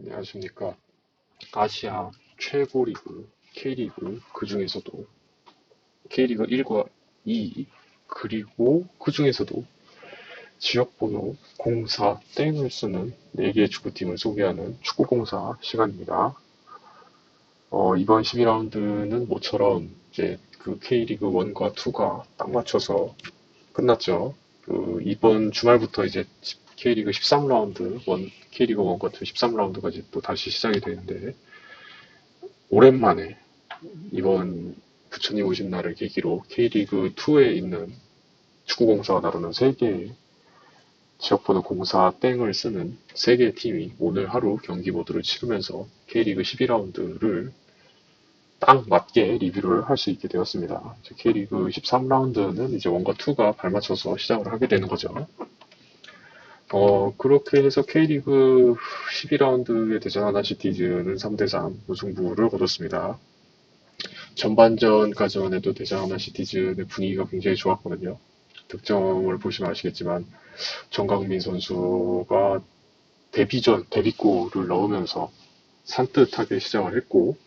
안녕하십니까. 아시아 최고 리그 K리그 그 중에서도 K리그 1과 2 그리고 그 중에서도 지역번호 04 땡을 쓰는 4개의 축구팀을 소개하는 축구공사 시간입니다. 이번 12라운드는 모처럼 이제 그 K리그 1과 2가 딱 맞춰서 끝났죠. 이번 주말부터 이제 K리그 13라운드, K리그 1과 2 13라운드까지 또 다시 시작이 되는데, 오랜만에 이번 부처님 오신 날을 계기로 K리그2에 있는 축구공사가 다루는 3개의 지역번호 공사 땡을 쓰는 3개의 팀이 오늘 하루 경기 모드를 치르면서 K리그 12라운드를 딱 맞게 리뷰를 할 수 있게 되었습니다. K리그 13라운드는 이제 1과 2가 발맞춰서 시작을 하게 되는 거죠. 그렇게 해서 K리그 12라운드에 대전하나 시티즈는 3대3 무승부를 거뒀습니다. 전반전까지만 해도 대전하나 시티즌의 분위기가 굉장히 좋았거든요. 득점을 보시면 아시겠지만 정강민 선수가 데뷔골을 넣으면서 산뜻하게 시작을 했고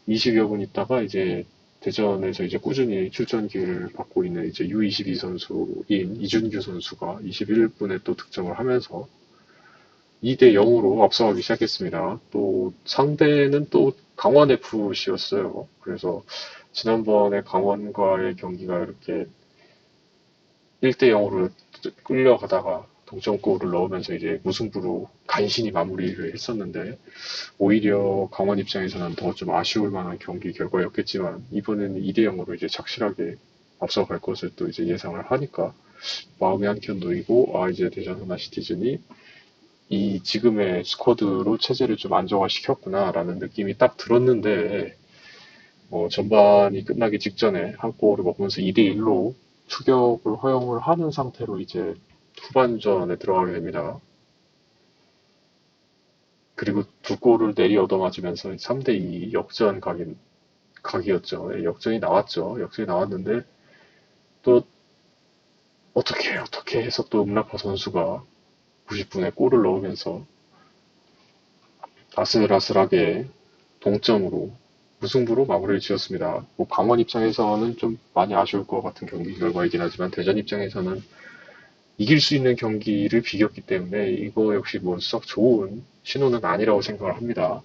20여 분 있다가 이제 대전에서 이제 꾸준히 출전기를 받고 있는 이제 U22 선수인 이준규 선수가 21분에 또 득점을 하면서 2대 0으로 앞서가기 시작했습니다. 또 상대는 또 강원 FC였어요. 그래서 지난번에 강원과의 경기가 이렇게 1대 0으로 끌려가다가 동점골을 넣으면서 이제 무승부로 간신히 마무리를 했었는데 오히려 강원 입장에서는 더 좀 아쉬울 만한 경기 결과였겠지만 이번에는 2대 0으로 이제 착실하게 앞서갈 것을 또 이제 예상을 하니까 마음이 한켠 놓이고 이제 대전 하나 시티즌이 이 지금의 스쿼드로 체제를 좀 안정화시켰구나라는 느낌이 딱 들었는데 전반이 끝나기 직전에 한 골을 먹으면서 2대1로 추격을 허용을 하는 상태로 이제 후반전에 들어가게 됩니다. 그리고 두 골을 내리 얻어맞으면서 3대2 각이었죠. 예, 역전이 나왔죠. 역전이 나왔는데 또 어떻게 해서 또 음라파 선수가 90분에 골을 넣으면서 아슬아슬하게 동점으로 무승부로 마무리를 지었습니다. 강원 입장에서는 좀 많이 아쉬울 것 같은 경기 결과이긴 하지만 대전 입장에서는 이길 수 있는 경기를 비겼기 때문에 이거 역시 뭐 썩 좋은 신호는 아니라고 생각을 합니다.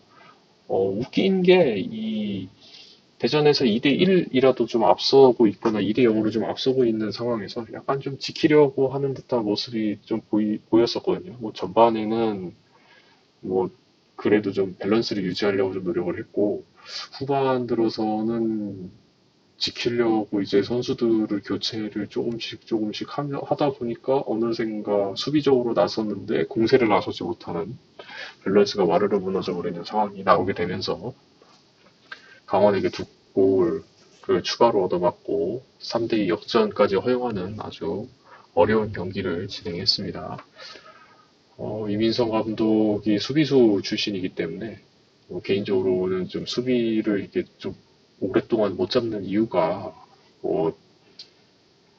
웃긴 게 이 대전에서 2대1이라도 좀 앞서고 있거나 2대0으로 좀 앞서고 있는 상황에서 약간 좀 지키려고 하는 듯한 모습이 좀 보였었거든요. 전반에는 뭐 그래도 좀 밸런스를 유지하려고 좀 노력을 했고 후반 들어서는 지키려고 이제 선수들을 교체를 조금씩 하다 보니까 어느샌가 수비적으로 나섰는데 공세를 나서지 못하는 밸런스가 와르르 무너져 버리는 상황이 나오게 되면서 강원에게 두 골 그 추가로 얻어맞고 3대2 역전까지 허용하는 아주 어려운 경기를 진행했습니다. 이민성 감독이 수비수 출신이기 때문에 개인적으로는 좀 수비를 이렇게 좀 오랫동안 못 잡는 이유가 뭐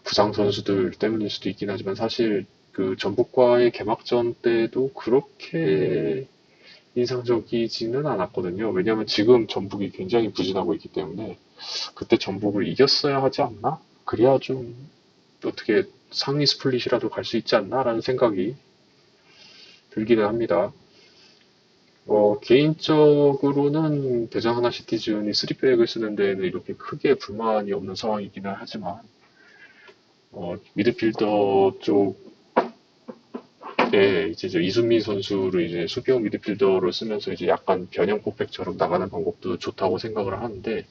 부상 선수들 때문일 수도 있긴 하지만 사실 그 전북과의 개막전 때도 그렇게 인상적이지는 않았거든요. 왜냐하면 지금 전북이 굉장히 부진하고 있기 때문에 그때 전북을 이겼어야 하지 않나? 그래야 좀 어떻게 상위 스플릿이라도 갈 수 있지 않나라는 생각이 들기는 합니다. 개인적으로는 대전 하나 시티즌이 3백을 쓰는 데에는 이렇게 크게 불만이 없는 상황이기는 하지만, 미드필더 쪽에 이제 저 이순민 선수를 이제 수비형 미드필더로 쓰면서 이제 약간 변형 포백처럼 나가는 방법도 좋다고 생각을 하는데,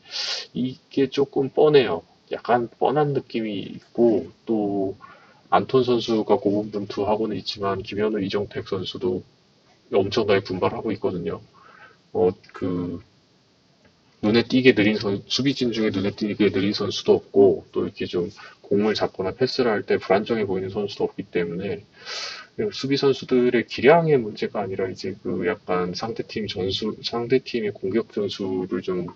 이게 조금 뻔해요. 약간 뻔한 느낌이 있고, 또, 안톤 선수가 고군분투하고는 있지만, 김현우, 이정택 선수도 엄청나게 분발하고 있거든요. 그, 수비진 중에 눈에 띄게 느린 선수도 없고, 또 이렇게 좀 공을 잡거나 패스를 할 때 불안정해 보이는 선수도 없기 때문에, 수비 선수들의 기량의 문제가 아니라 이제 그 약간 상대팀의 공격 전술을 좀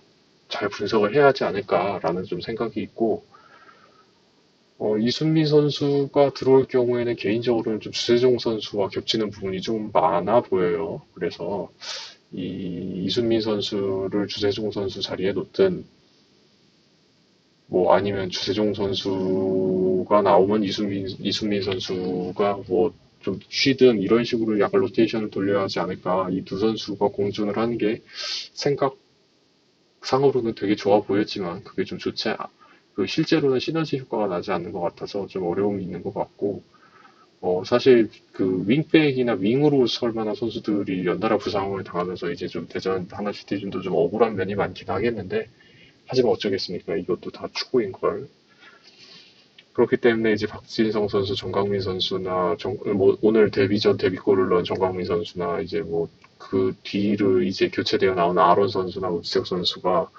잘 분석을 해야 하지 않을까라는 좀 생각이 있고, 이순민 선수가 들어올 경우에는 개인적으로는 좀 주세종 선수와 겹치는 부분이 좀 많아 보여요. 그래서 이 이순민 선수를 주세종 선수 자리에 놓든 뭐 아니면 주세종 선수가 나오면 이순민 선수가 뭐 좀 쉬든 이런 식으로 약간 로테이션을 돌려야 하지 않을까. 이 두 선수가 공존을 하는 게 생각상으로는 되게 좋아 보였지만 그게 좀 그 실제로는 시너지 효과가 나지 않는 것 같아서 좀 어려움이 있는 것 같고 사실 그 윙백이나 윙으로 설 만한 선수들이 연달아 부상을 당하면서 이제 좀 대전 하나 시티즌도 좀 억울한 면이 많긴 하겠는데 하지만 어쩌겠습니까? 이것도 다 축구인 걸. 그렇기 때문에 이제 박진성 선수, 정강민 선수나 뭐 오늘 데뷔전 데뷔골을 넣은 정강민 선수나 이제 뭐 그 뒤를 이제 교체되어 나온 아론 선수나 우지석 선수가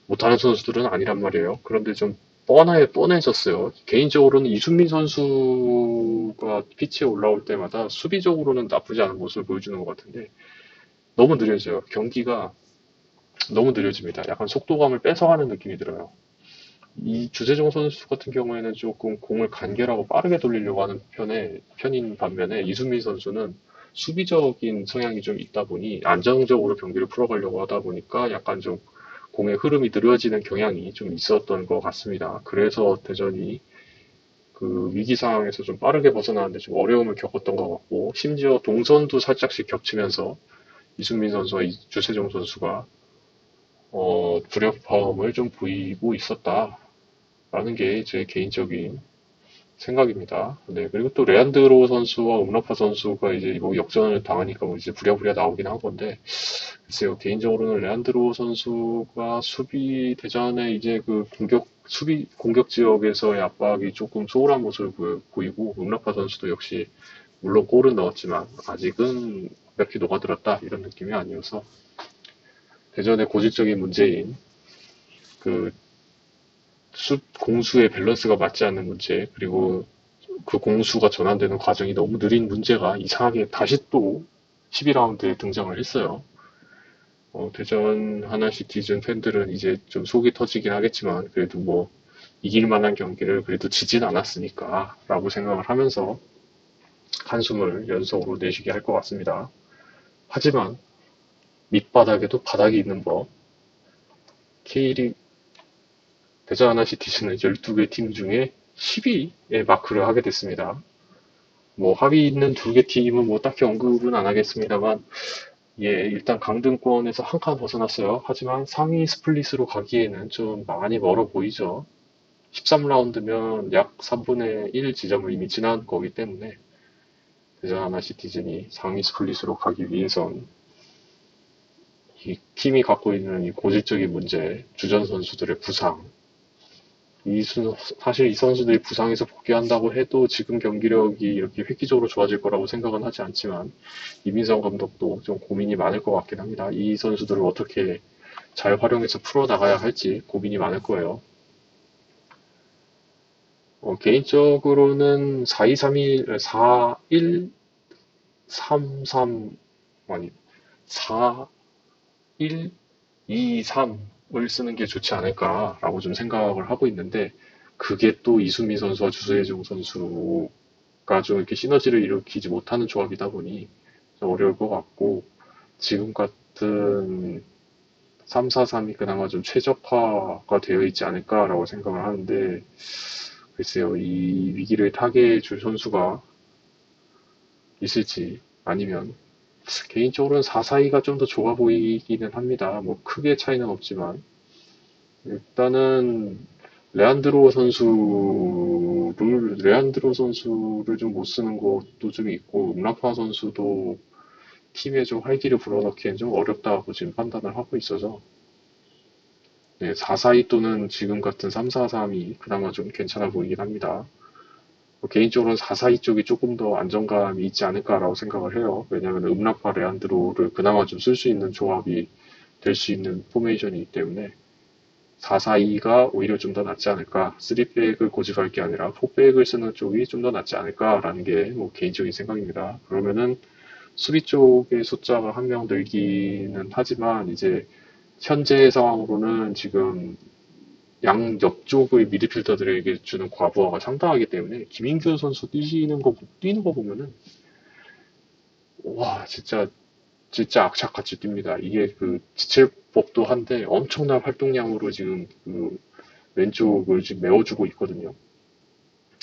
못하는 선수들은 아니란 말이에요. 그런데 좀 뻔해졌어요. 개인적으로는 이순민 선수가 피치에 올라올 때마다 수비적으로는 나쁘지 않은 모습을 보여주는 것 같은데 너무 느려져요. 경기가 너무 느려집니다. 약간 속도감을 뺏어가는 느낌이 들어요. 이 주세종 선수 같은 경우에는 조금 공을 간결하고 빠르게 돌리려고 하는 편인 반면에 이순민 선수는 수비적인 성향이 좀 있다 보니 안정적으로 경기를 풀어가려고 하다 보니까 약간 좀 공의 흐름이 느려지는 경향이 좀 있었던 것 같습니다. 그래서 대전이 그 위기 상황에서 좀 빠르게 벗어나는데 좀 어려움을 겪었던 것 같고 심지어 동선도 살짝씩 겹치면서 이순민 선수와 주세종 선수가 불협화음을 좀 보이고 있었다라는 게 제 개인적인 생각입니다. 네, 그리고 또 레안드로 선수와 음라파 선수가 이제 뭐 역전을 당하니까 뭐 이제 부랴부랴 나오긴 한 건데, 글쎄요, 개인적으로는 레안드로 선수가 수비 대전에 이제 그 공격 지역에서의 압박이 조금 소홀한 모습을 보이고, 음라파 선수도 역시 물론 골은 넣었지만 아직은 완벽히 녹아들었다 이런 느낌이 아니어서 대전의 고질적인 문제인 그 공수의 밸런스가 맞지 않는 문제, 그리고 그 공수가 전환되는 과정이 너무 느린 문제가 이상하게 다시 또 12라운드에 등장을 했어요. 대전 하나 시티즌 팬들은 이제 좀 속이 터지긴 하겠지만, 그래도 뭐, 이길 만한 경기를 그래도 지진 않았으니까, 라고 생각을 하면서 한숨을 연속으로 내쉬게 할 것 같습니다. 하지만, 밑바닥에도 바닥이 있는 법, K리그 대전 하나 시티즌은 12개 팀 중에 10위에 마크를 하게 됐습니다. 뭐 하위 있는 두 개 팀은 뭐 딱히 언급은 안 하겠습니다만, 예, 일단 강등권에서 한 칸 벗어났어요. 하지만 상위 스플릿으로 가기에는 좀 많이 멀어 보이죠. 13라운드면 약 3분의 1 지점을 이미 지난 거기 때문에 대전 하나 시티즌이 상위 스플릿으로 가기 위해선 이 팀이 갖고 있는 이 고질적인 문제, 주전 선수들의 부상, 사실 이 선수들이 부상에서 복귀한다고 해도 지금 경기력이 이렇게 획기적으로 좋아질 거라고 생각은 하지 않지만 이민성 감독도 좀 고민이 많을 것 같긴 합니다. 이 선수들을 어떻게 잘 활용해서 풀어나가야 할지 고민이 많을 거예요. 개인적으로는 4-2-3-1, 4-1-3-3, 아니, 4-1-2-3을 쓰는 게 좋지 않을까라고 좀 생각을 하고 있는데, 그게 또 이순민 선수와 주세종 선수가 좀 이렇게 시너지를 일으키지 못하는 조합이다 보니 좀 어려울 것 같고, 지금 같은 3-4-3이 그나마 좀 최적화가 되어 있지 않을까라고 생각을 하는데, 글쎄요, 이 위기를 타개해 줄 선수가 있을지, 아니면, 개인적으로는 4-4-2가 좀 더 좋아 보이기는 합니다. 뭐, 크게 차이는 없지만, 일단은, 레안드로 선수를 좀 못 쓰는 것도 좀 있고, 음라파 선수도 팀에 좀 활기를 불어넣기엔 좀 어렵다고 지금 판단을 하고 있어서, 네, 4-4-2 또는 지금 같은 3-4-3이 그나마 좀 괜찮아 보이긴 합니다. 개인적으로는 4-4-2 쪽이 조금 더 안정감이 있지 않을까라고 생각을 해요. 왜냐하면 음라파 레안드로를 그나마 좀 쓸 수 있는 조합이 될 수 있는 포메이션이기 때문에 4-4-2가 오히려 좀 더 낫지 않을까. 3백을 고집할 게 아니라 4백을 쓰는 쪽이 좀 더 낫지 않을까라는 게 뭐 개인적인 생각입니다. 그러면은 수비 쪽의 숫자가 한 명 늘기는 하지만 이제 현재 상황으로는 지금 양 옆쪽의 미드필더들에게 주는 과부하가 상당하기 때문에 김인규 선수 뛰는 거 보면은 와 진짜 진짜 악착같이 뜁니다. 이게 그 지칠 법도 한데 엄청난 활동량으로 지금 그 왼쪽을 지금 메워주고 있거든요.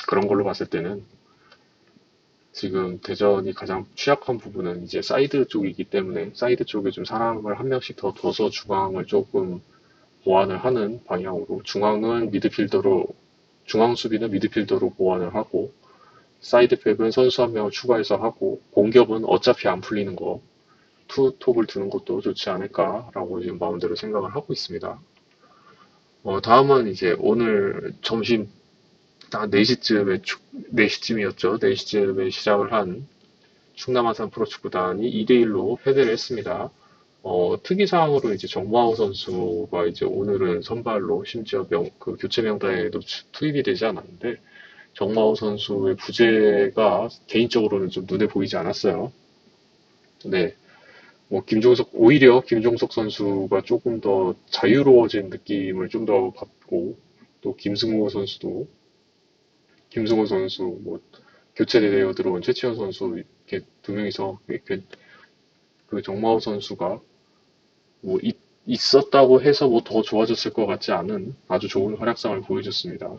그런 걸로 봤을 때는 지금 대전이 가장 취약한 부분은 이제 사이드 쪽이기 때문에 사이드 쪽에 좀 사람을 한 명씩 더 둬서 중앙을 조금 보완을 하는 방향으로 중앙은 미드필더로 중앙 수비는 미드필더로 보완을 하고 사이드백은 선수 한 명을 추가해서 하고 공격은 어차피 안 풀리는 거 투톱을 두는 것도 좋지 않을까라고 지금 마음대로 생각을 하고 있습니다. 다음은 이제 오늘 점심 딱 4시쯤에 4시쯤이었죠. 4시쯤에 시작을 한 충남 아산 프로축구단이 2대1로 패배를 했습니다. 특이사항으로 이제 정마호 선수가 이제 오늘은 선발로 심지어 그 교체 명단에도 투입이 되지 않았는데 정마호 선수의 부재가 개인적으로는 좀 눈에 보이지 않았어요. 네. 오히려 김종석 선수가 조금 더 자유로워진 느낌을 좀 더 받고, 또 김승호 선수, 교체되어 들어온 최치현 선수, 이렇게 두 명이서, 그 정마호 선수가 뭐 있었다고 해서 뭐 더 좋아졌을 것 같지 않은 아주 좋은 활약상을 보여줬습니다.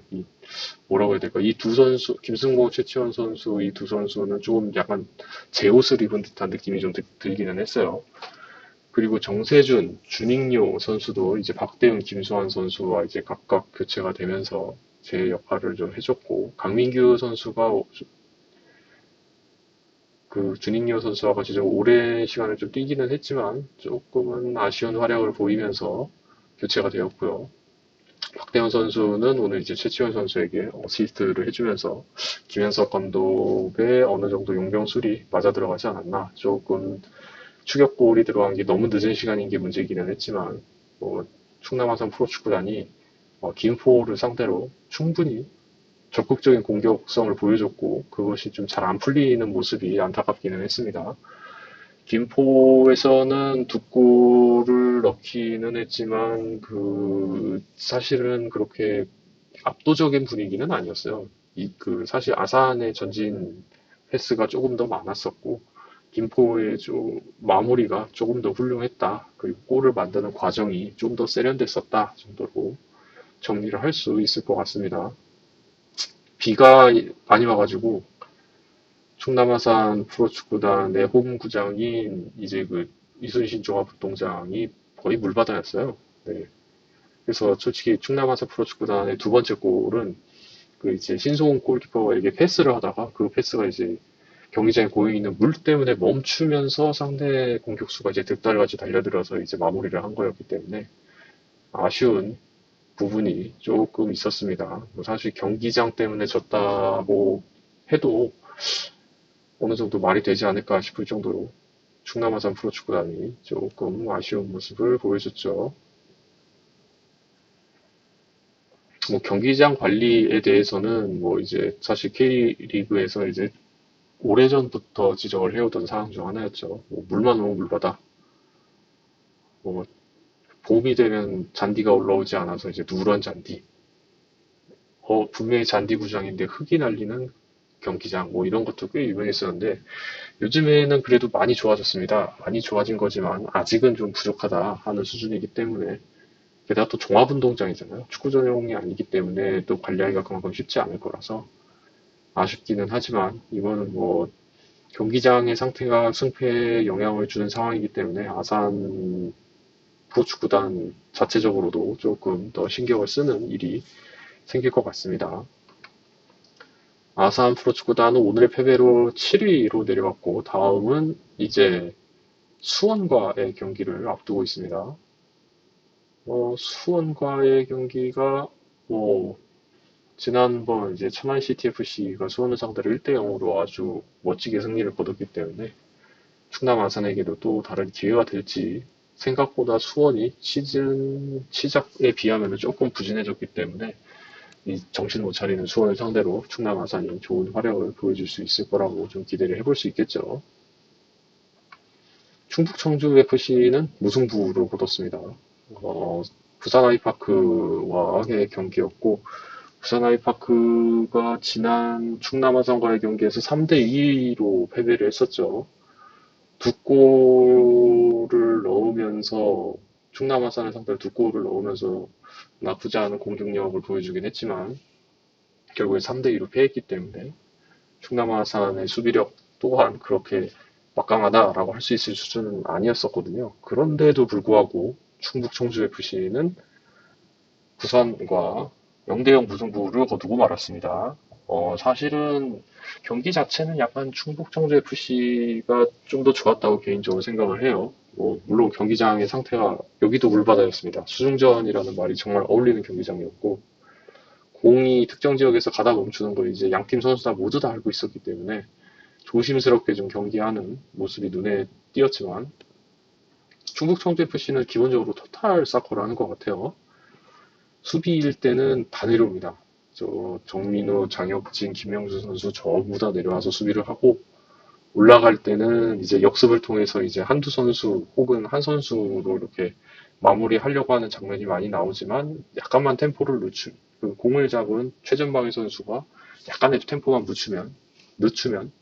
뭐라고 해야 될까? 이 두 선수, 김승모, 최치원 선수, 이 두 선수는 좀 약간 제 옷을 입은 듯한 느낌이 좀 들기는 했어요. 그리고 정세준, 준익료 선수도 이제 박대훈, 김수환 선수와 이제 각각 교체가 되면서 제 역할을 좀 해줬고, 강민규 선수가 그 준익료 선수와 같이 좀 오랜 시간을 좀 뛰기는 했지만 조금은 아쉬운 활약을 보이면서 교체가 되었고요. 박대현 선수는 오늘 이제 최치원 선수에게 어시스트를 해주면서 김현석 감독의 어느 정도 용병술이 맞아 들어가지 않았나. 조금 추격골이 들어간 게 너무 늦은 시간인 게 문제이기는 했지만 충남 아산 프로축구단이 김포를 상대로 충분히 적극적인 공격성을 보여줬고 그것이 좀 잘 안 풀리는 모습이 안타깝기는 했습니다. 김포에서는 두 골을 넣기는 했지만 사실은 그렇게 압도적인 분위기는 아니었어요. 사실 아산의 전진 패스가 조금 더 많았었고 김포의 좀 마무리가 조금 더 훌륭했다. 그리고 골을 만드는 과정이 좀 더 세련됐었다 정도로 정리를 할 수 있을 것 같습니다. 비가 많이 와가지고 충남 아산 프로축구단의 홈구장인 이제 그 이순신 종합운동장이 거의 물바다였어요. 네. 그래서 솔직히 충남 아산 프로축구단의 두 번째 골은 그 이제 신소훈 골키퍼에게 패스를 하다가 그 패스가 이제 경기장에 고여 있는 물 때문에 멈추면서 상대 공격수가 이제 득달같이 달려들어서 이제 마무리를 한 거였기 때문에 아쉬운 부분이 조금 있었습니다. 사실 경기장 때문에 졌다고 해도 어느 정도 말이 되지 않을까 싶을 정도로 충남 아산 프로축구단이 조금 아쉬운 모습을 보여줬죠. 경기장 관리에 대해서는 이제 사실 K리그에서 이제 오래전부터 지적을 해오던 사항 중 하나였죠. 물만 오면 물바다. 뭐 봄이 되면 잔디가 올라오지 않아서 이제 누런 잔디. 분명히 잔디 구장인데 흙이 날리는 경기장 이런 것도 꽤 유명했었는데 요즘에는 그래도 많이 좋아졌습니다. 많이 좋아진 거지만 아직은 좀 부족하다 하는 수준이기 때문에 게다가 또 종합운동장이잖아요. 축구 전용이 아니기 때문에 또 관리하기가 그만큼 쉽지 않을 거라서 아쉽기는 하지만 이거는 경기장의 상태가 승패에 영향을 주는 상황이기 때문에 아산 프로축구단 자체적으로도 조금 더 신경을 쓰는 일이 생길 것 같습니다. 아산 프로축구단은 오늘의 패배로 7위로 내려왔고 다음은 이제 수원과의 경기를 앞두고 있습니다. 수원과의 경기가 지난번 이제 천안 CTFC가 수원을 상대로 1대 0으로 아주 멋지게 승리를 거뒀기 때문에 충남 아산에게도 또 다른 기회가 될지 생각보다 수원이 시즌 시작에 비하면 조금 부진해졌기 때문에 이 정신 못 차리는 수원을 상대로 충남 아산이 좋은 활약을 보여줄 수 있을 거라고 좀 기대를 해볼 수 있겠죠. 충북 청주 FC는 무승부로 거뒀습니다. 부산 아이파크와의 경기였고 부산 아이파크가 지난 충남 아산과의 경기에서 3대2로 패배를 했었죠. 두 골을 넣으면서 충남 아산을 상대로 두 골을 넣으면서 나쁘지 않은 공격력을 보여주긴 했지만 결국에 3대2로 패했기 때문에 충남 아산의 수비력 또한 그렇게 막강하다라고 할 수 있을 수준은 아니었었거든요. 그런데도 불구하고 충북 청주 FC는 부산과 0대0 무승부를 거두고 말았습니다. 사실은 경기 자체는 약간 충북 청주 FC가 좀 더 좋았다고 개인적으로 생각을 해요. 물론 경기장의 상태가 여기도 물바다였습니다. 수중전이라는 말이 정말 어울리는 경기장이었고, 공이 특정 지역에서 가다 멈추는 걸 이제 양팀 선수 다 모두 다 알고 있었기 때문에 조심스럽게 좀 경기하는 모습이 눈에 띄었지만, 충북 청주 FC는 기본적으로 토탈 사커를 하는 것 같아요. 수비일 때는 다 내려옵니다. 정민우, 장혁진, 김명수 선수 전부 다 내려와서 수비를 하고 올라갈 때는 이제 역습을 통해서 이제 한두 선수 혹은 한 선수로 이렇게 마무리하려고 하는 장면이 많이 나오지만 약간만 템포를 그 공을 잡은 최전방의 선수가 약간의 템포만 늦추면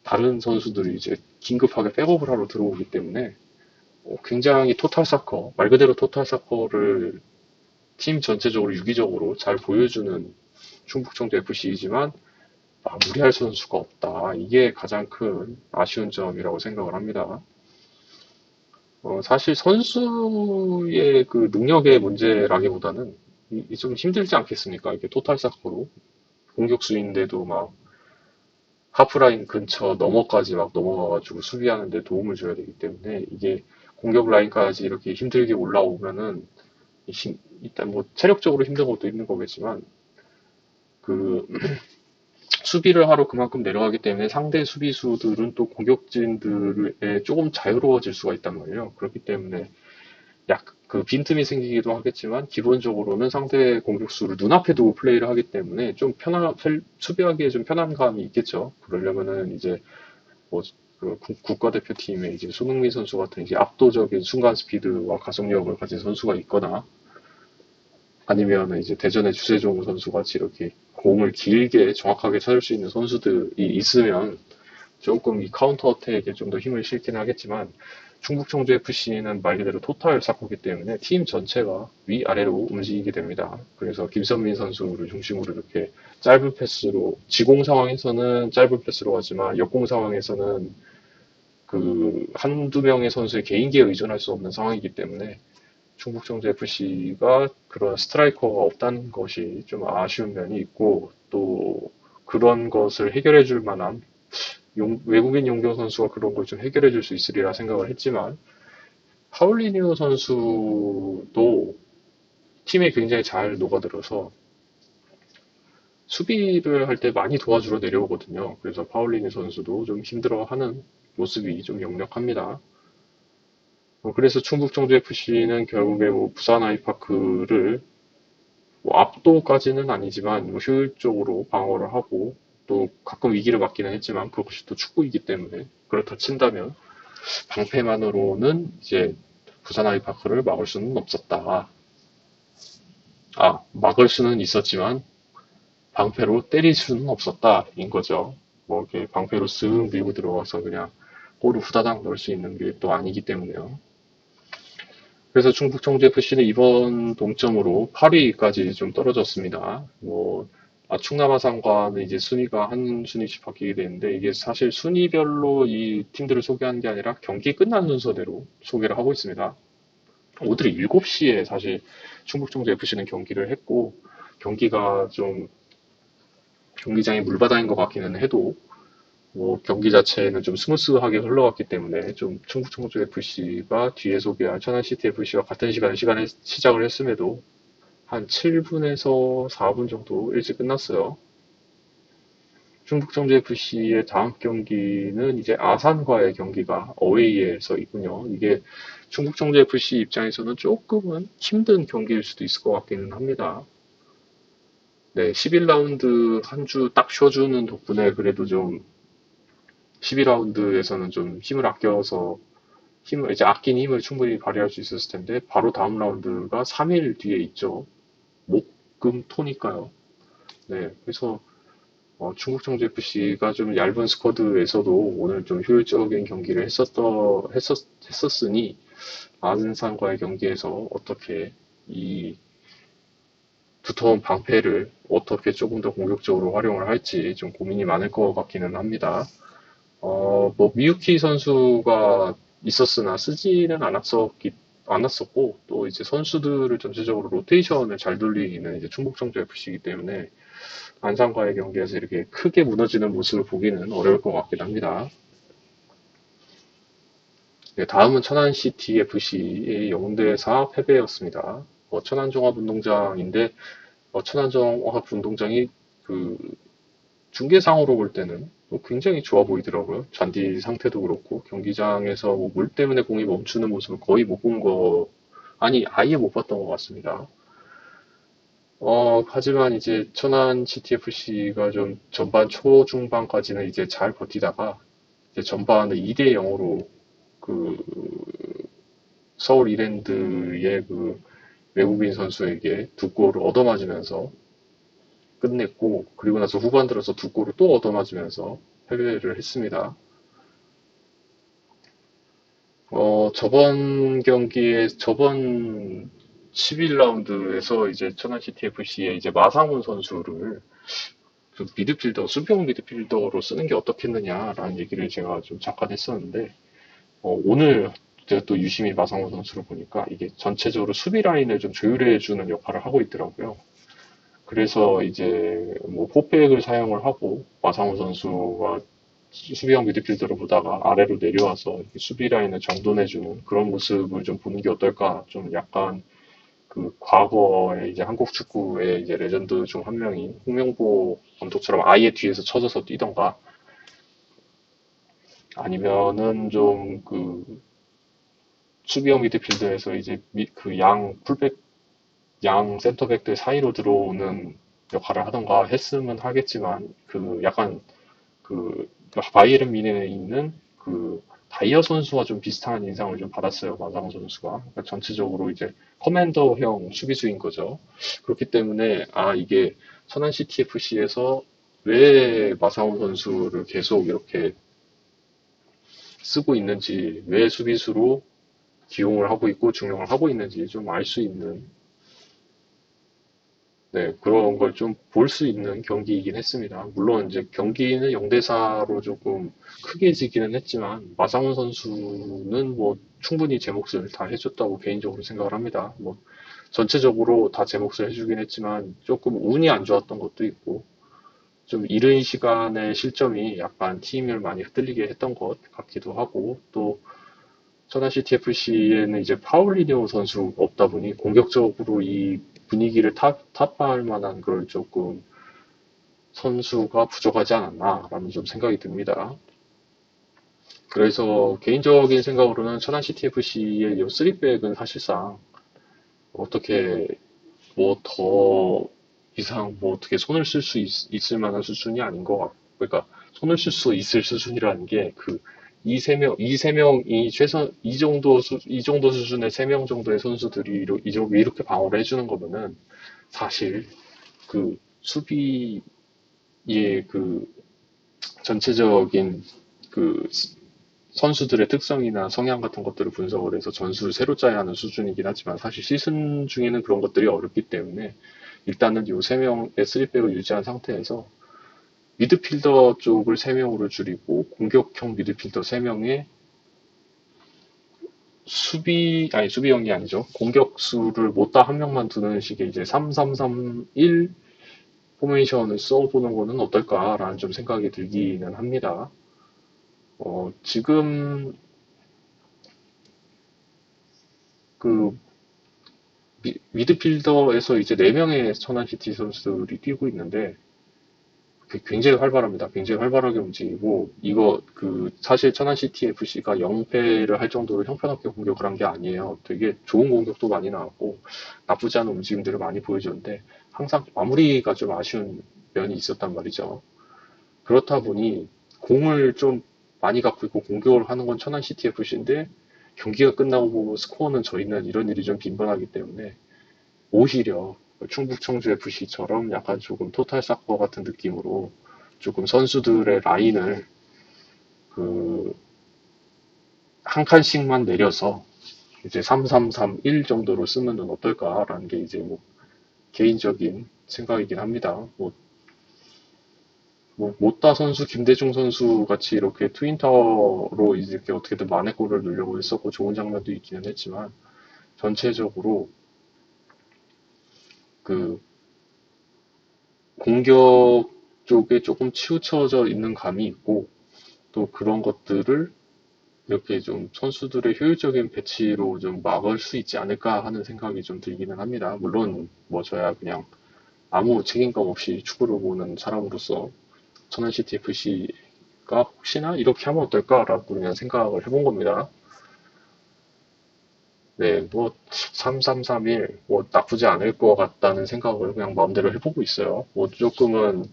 다른 선수들이 이제 긴급하게 백업을 하러 들어오기 때문에 굉장히 토탈 사커, 말 그대로 토탈 사커를 팀 전체적으로 유기적으로 잘 보여주는 충북청주 FC이지만 무리할 선수가 없다. 이게 가장 큰 아쉬운 점이라고 생각을 합니다. 사실 선수의 그 능력의 문제라기보다는 좀 힘들지 않겠습니까? 이게 토탈 사커로 공격수인데도 막 하프라인 근처 너머까지 막 넘어가가지고 수비하는데 도움을 줘야 되기 때문에 이게 공격 라인까지 이렇게 힘들게 올라오면은 일단 뭐 체력적으로 힘든 것도 힘든 거겠지만 그 수비를 하러 그만큼 내려가기 때문에 상대 수비수들은 또 공격진들에 조금 자유로워질 수가 있단 말이에요. 그렇기 때문에 그 빈틈이 생기기도 하겠지만 기본적으로는 상대 공격수를 눈앞에 두고 플레이를 하기 때문에 좀 수비하기에 좀 편안감이 있겠죠. 그러려면은 이제 뭐 국가대표팀의 이제 손흥민 선수 같은 이제 압도적인 순간 스피드와 가속력을 가진 선수가 있거나 아니면 이제 대전의 주세종 선수 같이 이렇게 공을 길게 정확하게 찾을 수 있는 선수들이 있으면 조금 이 카운터 어택에 좀 더 힘을 실긴 하겠지만 충북 청주 FC는 말 그대로 토탈 사코기 때문에 팀 전체가 위아래로 움직이게 됩니다. 그래서 김선민 선수를 중심으로 이렇게 짧은 패스로 지공 상황에서는 짧은 패스로 가지만 역공 상황에서는 그 한두 명의 선수의 개인기에 의존할 수 없는 상황이기 때문에 충북청주 FC가 그런 스트라이커가 없다는 것이 좀 아쉬운 면이 있고 또 그런 것을 해결해 줄 만한 외국인 용병 선수가 그런 걸 좀 해결해 줄 수 있으리라 생각을 했지만 파울리뉴 선수도 팀에 굉장히 잘 녹아들어서 수비를 할 때 많이 도와주러 내려오거든요. 그래서 파울리뉴 선수도 좀 힘들어하는 모습이 좀 역력합니다. 그래서 충북 청주 FC는 결국에 뭐 부산 아이파크를 뭐 압도까지는 아니지만 뭐 효율적으로 방어를 하고 또 가끔 위기를 맞기는 했지만 그것이 또 축구이기 때문에 그렇다 친다면 방패만으로는 이제 부산 아이파크를 막을 수는 없었다. 막을 수는 있었지만 방패로 때릴 수는 없었다. 인 거죠. 뭐 이렇게 방패로 쓱 밀고 들어가서 그냥 골을 후다닥 넣을 수 있는 게 또 아니기 때문에요. 그래서 충북 청주 FC는 이번 동점으로 8위까지 좀 떨어졌습니다. 충남 아산과는 이제 순위가 한 순위씩 바뀌게 되는데 이게 사실 순위별로 이 팀들을 소개하는 게 아니라 경기 끝난 순서대로 소개를 하고 있습니다. 오늘 7시에 사실 충북 청주 FC는 경기를 했고 경기가 좀 경기장이 물바다인 것 같기는 해도 경기 자체는 좀 스무스하게 흘러갔기 때문에 좀 충북 청주 FC가 뒤에 소개할 천안시티 FC와 같은 시간에 시작을 했음에도 한 7분에서 4분 정도 일찍 끝났어요. 충북 청주 FC의 다음 경기는 이제 아산과의 경기가 어웨이에서 있군요. 이게 충북 청주 FC 입장에서는 조금은 힘든 경기일 수도 있을 것 같기는 합니다. 네, 11라운드 한 주 딱 쉬어주는 덕분에 그래도 좀 12라운드에서는 좀 힘을 아껴서 이제 아낀 힘을 충분히 발휘할 수 있었을 텐데 바로 다음 라운드가 3일 뒤에 있죠. 목, 금, 토니까요. 네, 그래서 충북 청주 FC가 좀 얇은 스쿼드에서도 오늘 좀 효율적인 경기를 했었으니 안산과의 경기에서 어떻게 이 두터운 방패를 어떻게 조금 더 공격적으로 활용을 할지 좀 고민이 많을 것 같기는 합니다. 뭐 미유키 선수가 있었으나 쓰지는 않았었고 또 이제 선수들을 전체적으로 로테이션을 잘 돌리는 이제 충북 청주 FC이기 때문에 안산과의 경기에서 이렇게 크게 무너지는 모습을 보기는 어려울 것 같긴 합니다. 네, 다음은 천안 CT FC의 영대사 패배였습니다. 천안종합운동장인데 천안종합운동장이 그 중계상으로 볼 때는 굉장히 좋아 보이더라고요. 잔디 상태도 그렇고 경기장에서 뭐물 때문에 공이 멈추는 모습을 거의 못 본 아니 아예 못 봤던 것 같습니다. 하지만 이제 천안 CTFC가 좀 전반 초중반까지는 이제 잘 버티다가 이제 전반을 2대 0으로 그 서울 이랜드의 그 외국인 선수에게 두 골을 얻어맞으면서 끝냈고 그리고 나서 후반 들어서 두 골을 또 얻어맞으면서 패배를 했습니다. 저번 11라운드에서 이제 천안 CTFC의 이제 마상훈 선수를 그 수비형 미드필더로 쓰는 게 어떻겠느냐라는 얘기를 제가 좀 잠깐 했었는데, 오늘 제가 또 유심히 마상훈 선수를 보니까 이게 전체적으로 수비 라인을 좀 조율해주는 역할을 하고 있더라고요. 그래서 이제 뭐 포백을 사용을 하고 마상훈 선수가 수비형 미드필더를 보다가 아래로 내려와서 수비 라인을 정돈해주는 그런 모습을 좀 보는 게 어떨까? 좀 약간 그 과거에 이제 한국 축구의 이제 레전드 중 한 명인 홍명보 감독처럼 아예 뒤에서 쳐져서 뛰던가 아니면은 좀 그 수비형 미드필더에서 이제 그 양 센터백들 사이로 들어오는 역할을 하던가 했으면 하겠지만 그 약간 그 바이에른 뮌헨에 있는 그 다이어 선수와 좀 비슷한 인상을 좀 받았어요. 마상호 선수가. 그러니까 전체적으로 이제 커맨더형 수비수인 거죠. 그렇기 때문에 이게 천안 CTFC에서 왜 마상호 선수를 계속 이렇게 쓰고 있는지, 왜 수비수로 기용을 하고 있고 중용을 하고 있는지 좀 알 수 있는 네, 그런 걸 좀 볼 수 있는 경기이긴 했습니다. 물론 이제 경기는 0대4로 조금 크게 지기는 했지만 마상훈 선수는 뭐 충분히 제 몫을 다 해줬다고 개인적으로 생각을 합니다. 뭐 전체적으로 다 제 몫을 해주긴 했지만 조금 운이 안 좋았던 것도 있고 좀 이른 시간에 실점이 약간 팀을 많이 흔들리게 했던 것 같기도 하고 또 천안 CTFC에는 이제 파울리뉴 선수가 없다 보니 공격적으로 이 분위기를 타파할 만한 그런 조금 선수가 부족하지 않았나라는 좀 생각이 듭니다. 그래서 개인적인 생각으로는 천안 CTFC의 이 3백은 사실상 어떻게 뭐 더 이상 뭐 어떻게 손을 쓸 수 있을 만한 수준이 아닌 것 같고, 그러니까 손을 쓸 수 있을 수준이라는 게 그 이 세 명이 최선 이 정도 수준의 세 명 정도의 선수들이 이렇게 방어를 해주는 거면은 사실 그 수비의 그 전체적인 그 선수들의 특성이나 성향 같은 것들을 분석을 해서 전술을 새로 짜야 하는 수준이긴 하지만 사실 시즌 중에는 그런 것들이 어렵기 때문에 일단은 요 세 명의 3백을 유지한 상태에서 미드필더 쪽을 3명으로 줄이고 공격형 미드필더 3명에 수비형이 아니죠. 공격수를 못다 한 명만 두는 식의 이제 3-3-3-1 포메이션을 써보는 거는 어떨까라는 좀 생각이 들기는 합니다. 지금 그 미드필더에서 이제 4명의 천안시티 선수들이 뛰고 있는데 굉장히 활발합니다. 굉장히 활발하게 움직이고 이거 사실 천안시티 FC가 0패를 할 정도로 형편없게 공격을 한 게 아니에요. 되게 좋은 공격도 많이 나왔고 나쁘지 않은 움직임들을 많이 보여줬는데 항상 마무리가 좀 아쉬운 면이 있었단 말이죠. 그렇다 보니 공을 좀 많이 갖고 있고 공격을 하는 건 천안시티 FC인데 경기가 끝나고 보면 스코어는 저희는 이런 일이 좀 빈번하기 때문에 오히려 충북 청주 FC처럼 약간 조금 토탈 사커 같은 느낌으로 조금 선수들의 라인을 그 한 칸씩만 내려서 이제 3-3-3-1 정도로 쓰면은 어떨까라는 게 이제 뭐 개인적인 생각이긴 합니다. 못다 선수, 김대중 선수 같이 이렇게 트윈타워로 이렇게 어떻게든 만회골을 넣으려고 했었고 좋은 장면도 있기는 했지만 전체적으로 그 공격 쪽에 조금 치우쳐져 있는 감이 있고 또 그런 것들을 이렇게 좀 선수들의 효율적인 배치로 좀 막을 수 있지 않을까 하는 생각이 좀 들기는 합니다. 물론 뭐 저야 그냥 아무 책임감 없이 축구를 보는 사람으로서 천안시티 FC가 혹시나 이렇게 하면 어떨까라고 그냥 생각을 해본 겁니다. 네, 뭐 3-3-3-1 뭐 나쁘지 않을 것 같다는 생각을 그냥 마음대로 해보고 있어요. 뭐 조금은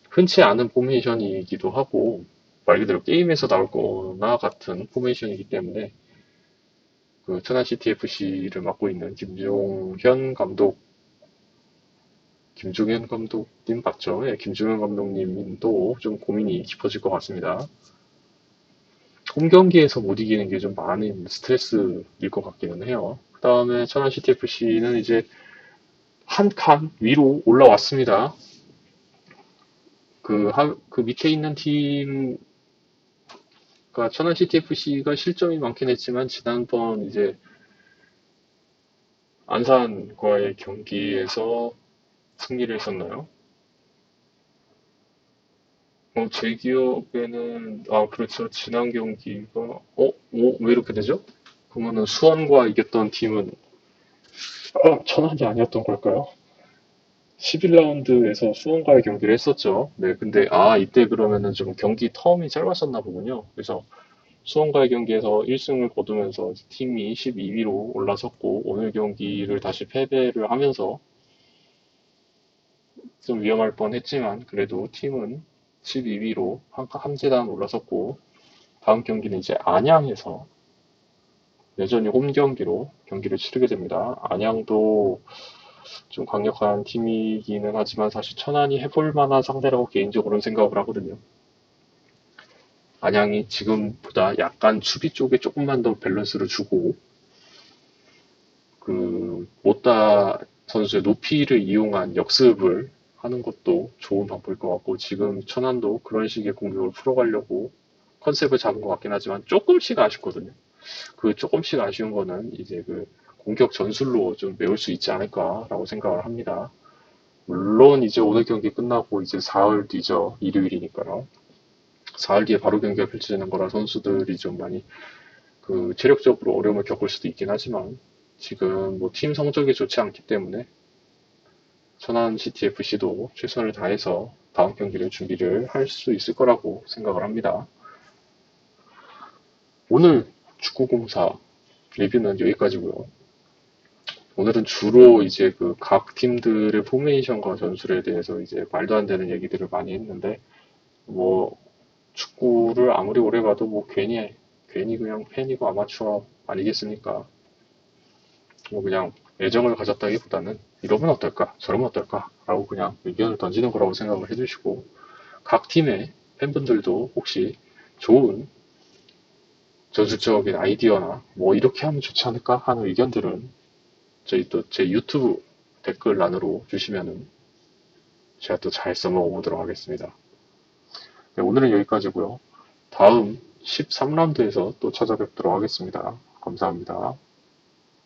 흔치 않은 포메이션이기도 하고 말 그대로 게임에서 나올 거나 같은 포메이션이기 때문에 그 천안시티 FC를 맡고 있는 김종현 감독님 맞죠? 예, 김종현 감독님도 좀 고민이 깊어질 것 같습니다. 홈 경기에서 못 이기는 게 좀 많은 스트레스일 것 같기는 해요. 그 다음에 천안시티 FC는 이제 한 칸 위로 올라왔습니다. 그 밑에 있는 팀, 그러니까 천안시티 FC가 실점이 많긴 했지만 지난번 이제 안산과의 경기에서 승리를 했었나요? 제 기억에는, 그렇죠. 지난 경기가, 왜 이렇게 되죠? 그러면은 수원과 이겼던 팀은, 천안이 아니었던 걸까요? 11라운드에서 수원과의 경기를 했었죠. 네, 근데, 이때 그러면은 좀 경기 텀이 짧았었나 보군요. 그래서 수원과의 경기에서 1승을 거두면서 팀이 12위로 올라섰고, 오늘 경기를 다시 패배를 하면서 좀 위험할 뻔 했지만, 그래도 팀은 12위로 한 계단 올라섰고, 다음 경기는 이제 안양에서 여전히 홈 경기로 경기를 치르게 됩니다. 안양도 좀 강력한 팀이기는 하지만 사실 천안이 해볼 만한 상대라고 개인적으로는 생각을 하거든요. 안양이 지금보다 약간 수비 쪽에 조금만 더 밸런스를 주고 그 못다 선수의 높이를 이용한 역습을 하는 것도 좋은 방법일 것 같고 지금 천안도 그런 식의 공격을 풀어가려고 컨셉을 잡은 것 같긴 하지만 조금씩 아쉽거든요. 그 조금씩 아쉬운 거는 이제 그 공격 전술로 좀 메울 수 있지 않을까라고 생각을 합니다. 물론 이제 오늘 경기 끝나고 이제 사흘 뒤죠. 일요일이니까요. 사흘 뒤에 바로 경기가 펼쳐지는 거라 선수들이 좀 많이 그 체력적으로 어려움을 겪을 수도 있긴 하지만 지금 뭐 팀 성적이 좋지 않기 때문에 천안 CTFC도 최선을 다해서 다음 경기를 준비를 할 수 있을 거라고 생각을 합니다. 오늘 축구공사 리뷰는 여기까지고요. 오늘은 주로 이제 그 각 팀들의 포메이션과 전술에 대해서 이제 말도 안 되는 얘기들을 많이 했는데 뭐 축구를 아무리 오래 봐도 뭐 괜히 그냥 팬이고 아마추어 아니겠습니까? 뭐 그냥 애정을 가졌다기보다는 이러면 어떨까 저러면 어떨까 라고 그냥 의견을 던지는 거라고 생각을 해주시고 각 팀의 팬분들도 혹시 좋은 전술적인 아이디어나 뭐 이렇게 하면 좋지 않을까 하는 의견들은 저희 또 제 유튜브 댓글란으로 주시면은 제가 또 잘 써먹어 보도록 하겠습니다. 네, 오늘은 여기까지고요. 다음 13라운드에서 또 찾아뵙도록 하겠습니다. 감사합니다.